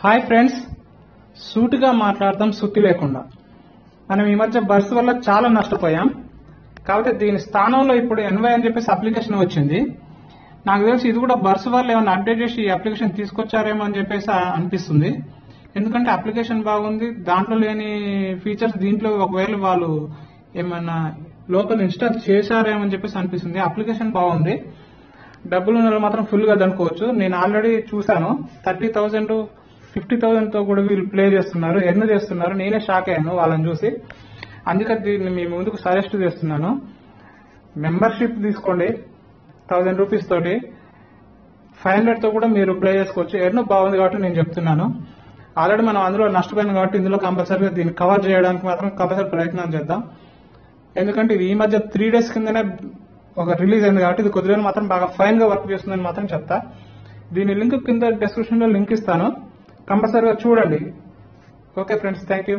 Hi friends, సూటిగా మాట్లాడతాం సుత్తి లేకుండా. మనం ఈ మధ్య బర్స్ వల్ల చాలా నష్టపోయాం. కాబట్టి దీని స్థానంలో ఇప్పుడు ఎన్వై అని చెప్పేసి అప్లికేషన్ వచ్చింది. నాకు తెలిసి ఇది కూడా బర్స్ వల్ల ఏమైనా అప్డేట్ చేసి ఈ అప్లికేషన్ తీసుకొచ్చారేమో అని చెప్పేసి అనిపిస్తుంది. ఎందుకంటే అప్లికేషన్ బాగుంది, దాంట్లో లేని ఫీచర్స్ దీంట్లో ఒకవేళ వాళ్ళు ఏమైనా లోపల ఇన్స్టాల్ చేశారేమో అని చెప్పేసి అనిపిస్తుంది. అప్లికేషన్ బాగుంది, డబ్బులు ఉన్న వాళ్ళు మాత్రం ఫుల్ గా దండుకోవచ్చు. నేను ఆల్రెడీ చూసాను, 30,000 50,000 తో కూడా వీళ్ళు ప్లే చేస్తున్నారు, ఎర్న్ చేస్తున్నారు. నేనే షాక్ అయ్యాను వాళ్ళని చూసి. అందుకని దీన్ని మీ ముందుకు సజెస్ట్ చేస్తున్నాను. మెంబర్షిప్ తీసుకోండి, 1000 రూపీస్ తోటి 500 తో కూడా మీరు ప్లే చేసుకోవచ్చు. ఎర్న్ బాగుంది కాబట్టి నేను చెప్తున్నాను. ఆల్రెడీ మనం అందులో నష్టపోయాం కాబట్టి ఇందులో కంపల్సరీగా దీన్ని కవర్ చేయడానికి మాత్రం కంపల్సరీ ప్రయత్నం చేద్దాం. ఎందుకంటే ఇది ఈ మధ్య 3 days కిందనే ఒక రిలీజ్ అయింది కాబట్టి ఇది కొద్ది రోజులు మాత్రం బాగా ఫైన్ గా వర్క్ చేస్తుందని మాత్రం చెప్తా. దీని లింక్ కింద డిస్క్రిప్షన్ లో లింక్ ఇస్తాను, కంపల్సరీగా చూడండి. Okay friends, thank you.